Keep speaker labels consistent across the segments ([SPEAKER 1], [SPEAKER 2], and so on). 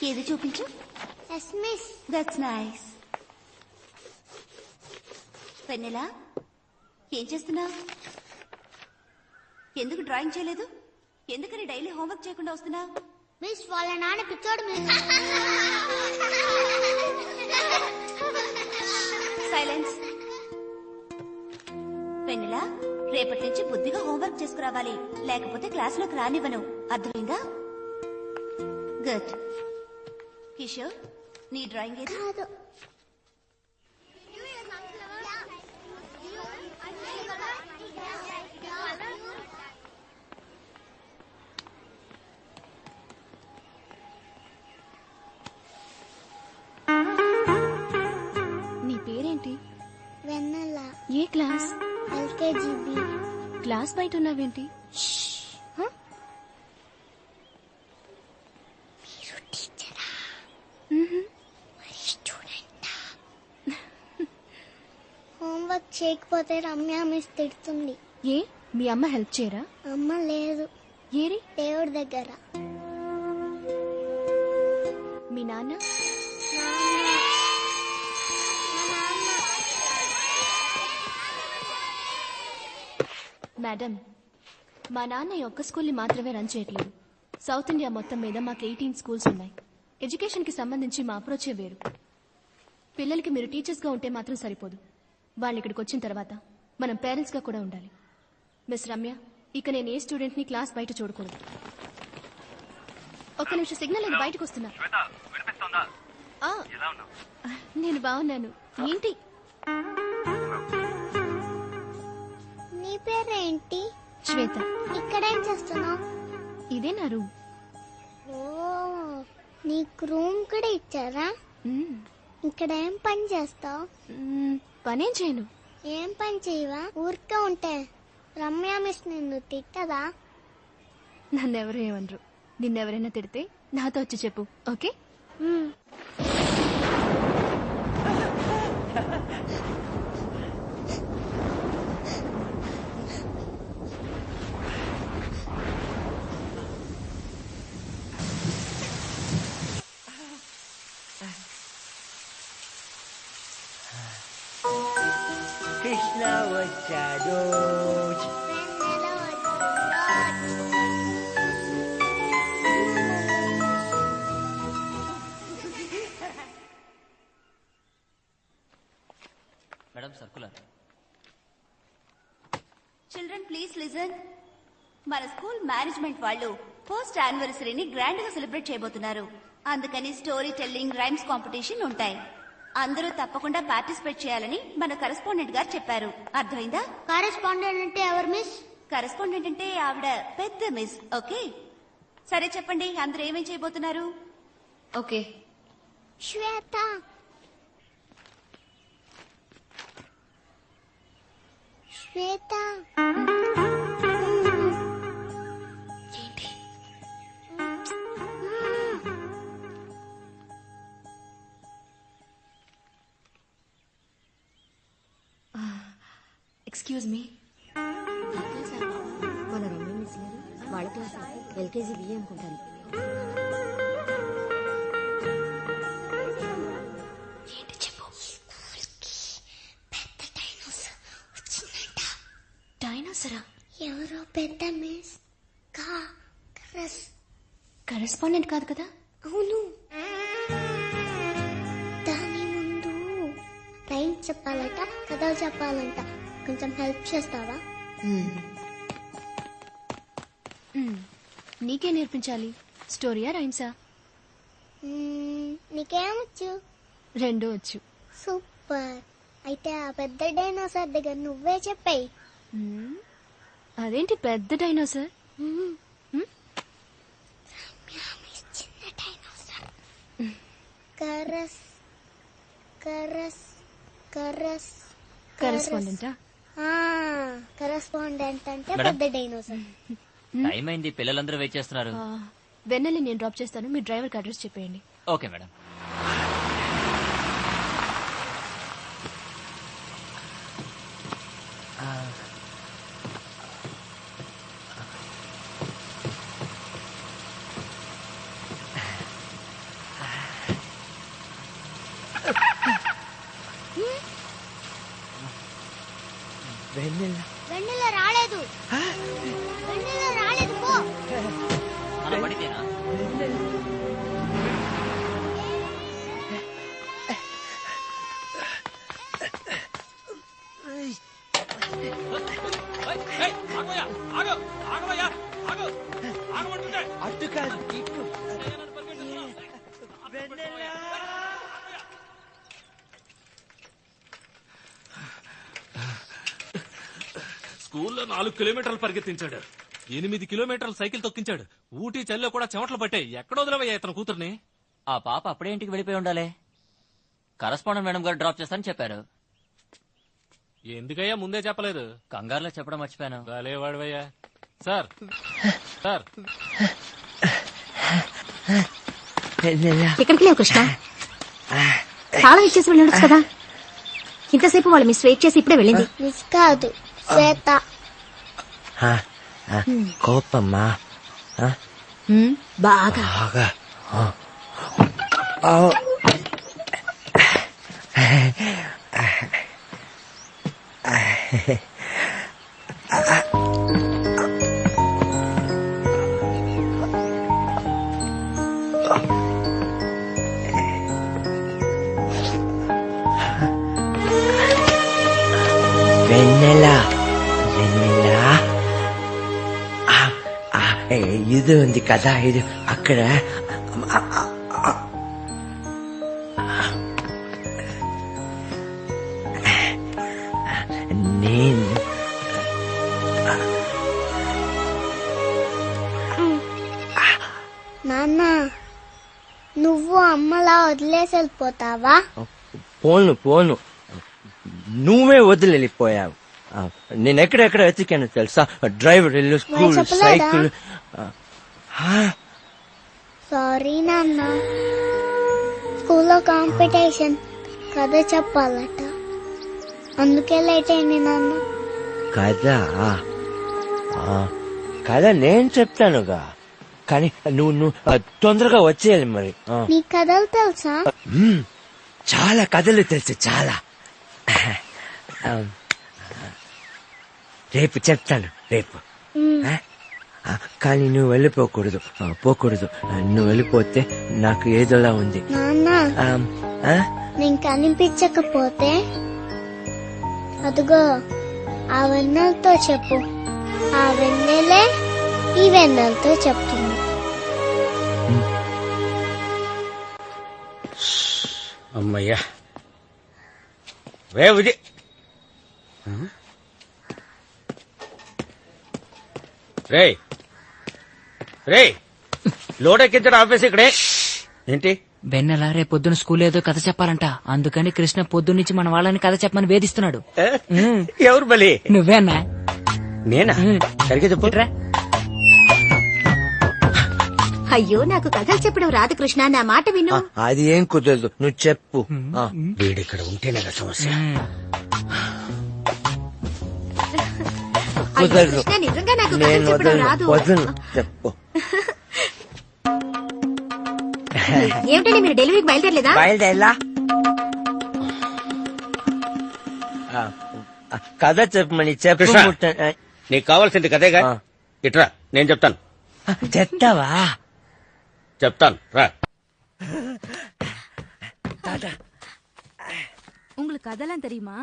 [SPEAKER 1] ఏది చూపించు.
[SPEAKER 2] Yes miss.
[SPEAKER 1] That's nice. వెన్నెలా, ఏం చేస్తున్నావు? ఎందుకు డ్రాయింగ్ చేయలేదు? ఎందుకని డైలీ హోంవర్క్ చేయకుండా వస్తున్నావు?
[SPEAKER 2] మిస్ వాళ్ళ నాన్న పిచ్చోడు మిస్.
[SPEAKER 1] సైలెన్స్. వెన్నెలా, రేపటి నుంచి బుద్ధిగా హోంవర్క్ చేసుకురావాలి, లేకపోతే క్లాసులోకి రానివ్వను. అర్థమైందా? గుడ్. కిషోర్, నీ డ్రాయింగ్ ఏది?
[SPEAKER 3] నీ పేరేంటి?
[SPEAKER 2] వెన్నెల.
[SPEAKER 3] ఏ క్లాస్?
[SPEAKER 2] ఎల్కేజీబీ.
[SPEAKER 3] క్లాస్ బయట ఉన్నావేంటి?
[SPEAKER 2] మీరు టీచరా? మరి స్టూడెంటా? హోంవర్క్ చేయకపోతే రమ్య మిస్ తిడుతుంది.
[SPEAKER 3] ఏ మీ అమ్మ హెల్ప్ చేయరా?
[SPEAKER 2] అమ్మ లేదు.
[SPEAKER 3] ఏరి?
[SPEAKER 2] దేవుడి దగ్గర.
[SPEAKER 3] మీ నాన్న? మేడం, మా నాన్న ఈ ఒక్క స్కూల్ని మాత్రమే రన్ చేయట్లేదు. సౌత్ ఇండియా మొత్తం మీద మాకు 18 స్కూల్స్ ఉన్నాయి. ఎడ్యుకేషన్కి సంబంధించి మా అప్రోచే వేరు. పిల్లలకి మీరు టీచర్స్గా ఉంటే మాత్రం సరిపోదు. వాళ్ళు ఇక్కడికి వచ్చిన తర్వాత మనం పేరెంట్స్గా కూడా ఉండాలి. మిస్ రమ్య, ఇక నేను ఏ స్టూడెంట్ని క్లాస్ బయట చూడకూడదు. ఒక్క నిమిషం, సిగ్నల్ లేదు, బయటకు వస్తున్నా. నేను బాగున్నాను. ఏంటి
[SPEAKER 2] నీ పేరేంటి?
[SPEAKER 3] శ్వేత.
[SPEAKER 2] ఇక్కడేం చేస్తున్నావు?
[SPEAKER 3] ఇదే నా రూమ్.
[SPEAKER 2] ఓ, నీకు రూమ్ కూడా ఇచ్చారా? ఇక్కడ ఏం పని చేస్తావు?
[SPEAKER 3] పనేం చేయను.
[SPEAKER 2] ఏం పని చేయవా? ఊరికే ఉంటే రమ్య మిస్ నిన్ను తిట్టదా?
[SPEAKER 3] నన్నెవరు ఏమనరు. నిన్నెవరైనా తిడితే నాతో వచ్చి చెప్పు, ఓకే?
[SPEAKER 4] కృష్ణ వచ్చాడు.
[SPEAKER 5] Madam circular.
[SPEAKER 1] Children please listen. మన స్కూల్ మేనేజ్మెంట్ వాళ్ళు ఫస్ట్ యానివర్సరీని గ్రాండ్ గా సెలబ్రేట్ చేయబోతున్నారు. అందుకని స్టోరీ టెల్లింగ్, రైమ్స్ కాంపిటీషన్ ఉంటాయి. అందరూ తప్పకుండా పార్టిసిపేట్ చేయాలని మన కరెస్పాండెంట్ గారు చెప్పారు. అర్థమైందా?
[SPEAKER 2] కరెస్పాండెంట్ అంటే ఎవరు మిస్?
[SPEAKER 1] కరెస్పాండెంట్ అంటే ఆవిడ పెద్ద మిస్. ఓకే, సరే చెప్పండి, అందరూ ఏమేం చేయబోతున్నారు?
[SPEAKER 3] ఓకే.
[SPEAKER 2] శ్వేత. శ్వేత.
[SPEAKER 3] ఏంటి? Excuse me.
[SPEAKER 6] మన రమ్య మిస్ గారు వాళ్ళ క్లాస్ ఎల్కేజీ బిఏ అనుకుంటాను.
[SPEAKER 3] ఏంటి చెప్పు.
[SPEAKER 2] పెద్ద డైనోసార్ వచ్చిందంట.
[SPEAKER 3] డైనోసరా?
[SPEAKER 2] ఎవరో పెద్ద మిస్.
[SPEAKER 3] కరెస్పాండెంట్ కాదు కదా?
[SPEAKER 2] అవును. దాని ముందు రైమ్ చెప్పాలట, కథలు చెప్పాలంట. కొంచెం హెల్ప్ చేస్తావా?
[SPEAKER 3] నీకే నేర్పించాలి. స్టోరీయా రైమ్సా?
[SPEAKER 2] నీకేమొచ్చు?
[SPEAKER 3] రెండూ వచ్చు.
[SPEAKER 2] సూపర్. అయితే ఆ పెద్ద డైనోసార్ దగ్గర నువ్వే చెప్పాయి.
[SPEAKER 3] అదేంటి పెద్ద డైనోసార్?
[SPEAKER 2] చిన్న డైనోసార్. కరస్ కరస్ కరస్
[SPEAKER 3] కరెస్పాండెంటా?
[SPEAKER 2] కరెస్పాండెంట్ అంటే
[SPEAKER 5] మేడం?
[SPEAKER 2] పెద్ద డైనోసార్.
[SPEAKER 5] టైం అయింది, పిల్లలందరూ వెయిట్ చేస్తున్నారు.
[SPEAKER 3] వెన్నెల్ని నేను డ్రాప్ చేస్తాను, మీ డ్రైవర్కి అడ్రస్ చెప్పేయండి.
[SPEAKER 5] Okay madam. పడితేనా
[SPEAKER 4] అటు కాదు ఇటు. వెన్నెలా.
[SPEAKER 7] స్కూల్లో 4 కిలోమీటర్లు పరిగెత్తించాడు, 8 కిలోమీటర్లు సైకిల్ తొక్కించాడు. ఊటీ చల్లో కూడా చెమటలు పట్టాయి. ఎక్కడ వదిలేవయ్యా ఇతను కూతుర్ని?
[SPEAKER 5] ఆ పాప అప్పుడే ఇంటికి వెళ్ళిపోయి ఉండాలి. కరస్పాండెంట్ మేడం గారు డ్రాప్ చేస్తానని చెప్పారు.
[SPEAKER 7] ఎందుకయ్యా ముందే చెప్పలేదు?
[SPEAKER 5] కంగారులో చెప్పడం మర్చిపోయాను.
[SPEAKER 7] వాడవయ్యా. సార్ సార్
[SPEAKER 4] వెన్నెలా.
[SPEAKER 6] ఎక్కడికి లేవు కృష్ణ, తాళం ఇచ్చేసి వెళ్ళొచ్చు కదా. ఇంతసేపు వాళ్ళు మిస్ వెయిట్ చేసి ఇప్పుడే వెళ్ళింది.
[SPEAKER 2] మిస్ కాదు, శ్వేత.
[SPEAKER 4] కోపమ్మా
[SPEAKER 6] బాగా
[SPEAKER 4] బాగా. వెన్నెలా వెన్నెలా. ఇది ఉంది కదా, ఇది అక్కడ. నేను
[SPEAKER 2] నాన్న, నువ్వు అమ్మలా వదిలేసి వెళ్ళిపోతావా?
[SPEAKER 4] పోను నువ్వే వదిలిపోయావు. నేను ఎక్కడెక్కడ వెతికాను తెలుసా? డ్రైవర్ ఇల్లు, స్కూల్,
[SPEAKER 2] చెప్పలేదా?
[SPEAKER 4] సైకిల్.
[SPEAKER 2] సారీ నాన్న, స్కూల్లో కాంపిటీషన్ కథ చెప్పాలట, అందుకే లేట్ అయింది నాన్న.
[SPEAKER 4] కదా కదా నేను చెప్తానుగా, కానీ నువ్వు తొందరగా వచ్చేయాలి మరి.
[SPEAKER 2] నీ కథలు తెలుసా?
[SPEAKER 4] చాలా కథలు తెలుసు, చాలా. రేపు చెప్తాను, రేపు. కానీ నువ్వు వెళ్ళిపోకూడదు, పోకూడదు. నువ్వు వెళ్ళిపోతే నాకు ఏదోలా ఉంది.
[SPEAKER 2] నాన్న, నేను కనిపించకపోతే అదిగో ఆ వెన్నెలతో చెప్పు, ఆ వెన్నెలే ఈ వెన్నెలతో చెప్తుంది.
[SPEAKER 8] అమ్మయ్యా. రే విజయ్, రే రే లోడ్ ఎక్కించడం ఆఫీస్ ఇక్కడే ఏంటి?
[SPEAKER 9] వెన్నెల రేపొద్దున స్కూల్ ఏదో కథ చెప్పాలంట, అందుకని కృష్ణ పొద్దున్నుంచి మన వాళ్ళని కథ చెప్పమని వేధిస్తున్నాడు.
[SPEAKER 8] ఎవరు బలి?
[SPEAKER 9] నువ్వే అన్నా.
[SPEAKER 8] నేనా? సరిగ్గా చెప్పు.
[SPEAKER 6] అయ్యో, నాకు కథలు చెప్పడం రాదు కృష్ణ, నా మాట విను.
[SPEAKER 4] అది ఏం కుదరదు, నువ్వు చెప్పు.
[SPEAKER 8] వీడిక్కడ ఉంటేనే కదా సమస్య.
[SPEAKER 6] అయ్యో
[SPEAKER 4] కుదరదు.
[SPEAKER 6] కృష్ణ, నిజంగా నాకు కథలు
[SPEAKER 4] నేను
[SPEAKER 6] చెప్పడం రాదు.
[SPEAKER 4] వదలను, చెప్పు.
[SPEAKER 6] ఏమిటండి మీరు డెలివరీకి బయలుదేరలేదా?
[SPEAKER 4] బయలుదేరా. కథ చెప్పమని చెప్పు.
[SPEAKER 8] కృష్ణ, నీకు కావాల్సింది కదేగా, ఇట్రా నేను చెప్తాను.
[SPEAKER 4] చెప్తావా?
[SPEAKER 8] చెప్తాను రా.
[SPEAKER 10] உங்களுக்கு கதெல்லாம் தெரியுமா?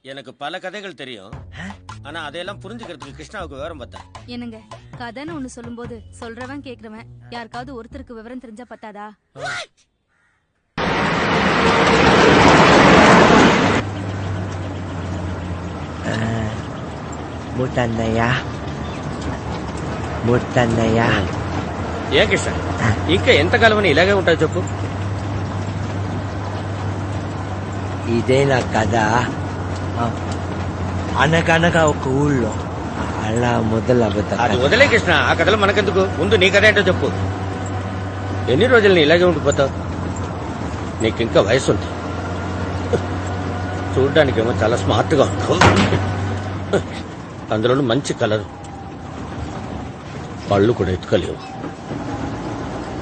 [SPEAKER 8] எனக்கு பல கதைகள் தெரியும், ஆனா அதையெல்லாம் புரிஞ்சுக்கிறதுக்கு கிருஷ்ணாவுக்கு விவரம் பார்த்தா.
[SPEAKER 10] என்னங்க, கதைன்னு ஒண்ணு சொல்லும்போது சொல்றவன் கேக்குறவன் யாருக்காவது ஒருத்தருக்கு விவரம் தெரிஞ்சா பத்தாதா?
[SPEAKER 4] ముట్టన్నయ్య.
[SPEAKER 8] ఏ కృష్ణ, ఇంకా ఎంతకాలం ఇలాగే ఉంటావు చెప్పు.
[SPEAKER 4] ఇదే నా కథ. అనగనగా ఒక ఊళ్ళో అలా మొదలవుతా.
[SPEAKER 8] అది వదిలే కృష్ణ, ఆ కథలు మనకెందుకు, ముందు నీ కథ ఏంటో చెప్పు. ఎన్ని రోజులు నీ ఇలాగే ఉండిపోతావు? నీకింకా వయసు ఉంది, చూడ్డానికేమో చాలా స్మార్ట్ గా ఉంటావు, అందులో మంచి కలర్, పళ్ళు కూడా ఎత్తుకలేవు.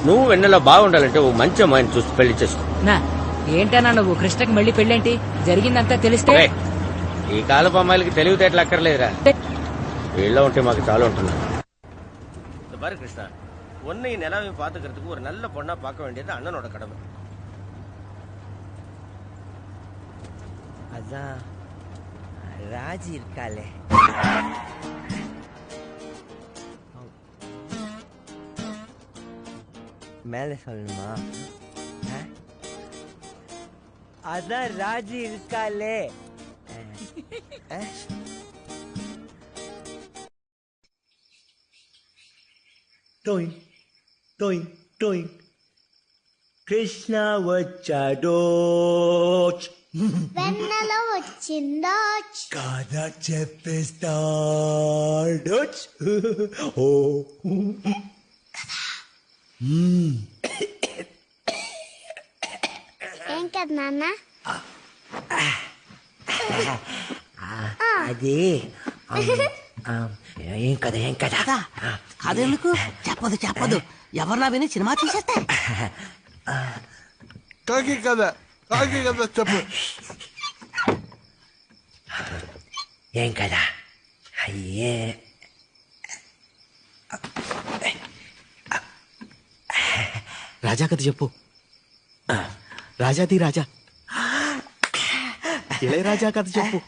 [SPEAKER 8] నువ్వు వెన్నెలా బాగుండాలంటే ఓ మంచి అమ్మాయిని చూసి పెళ్లి చేసుకో.
[SPEAKER 9] ఏంటన్నా నువ్వు, కృష్ణకి మళ్ళీ పెళ్ళేంటి? జరిగిందంతా తెలిస్తే?
[SPEAKER 8] ఈ కాలపు అమ్మాయిలకి తెలివితేటలు అక్కర్లేదురా, వీళ్ళ ఉంటే మాకు చాలా ఉంటున్నారు. కృష్ణ, உன்னை நிலாவையும் பாத்துக்கிறதுக்கு ஒரு நல்ல பொண்ணா பார்க்க வேண்டியது அண்ணனோட கடமை.
[SPEAKER 4] அதான் ராஜி இருக்காளே, மேல சொல்லணுமா? அதான் ராஜி இருக்காளே. டோயிங் டோயிங் டோயிங் కృష్ణ వచ్చాడో,
[SPEAKER 2] వెన్నెల వచ్చిందా,
[SPEAKER 4] కథ చెప్పేస్తాడో. ఓ
[SPEAKER 2] ఏం కదా నాన్న?
[SPEAKER 4] అది ఏం కదా ఏం కదా
[SPEAKER 9] అదెందుకు చెప్పదు చెప్పదు, ఎవరిలా విని సినిమా తీసేస్తే.
[SPEAKER 11] కాకి కదా చెప్పు.
[SPEAKER 4] ఏం కదా అయ్యే
[SPEAKER 9] రాజా కథ చెప్పు. రాజాది రాజా ఇళయరాజా కథ చెప్పు.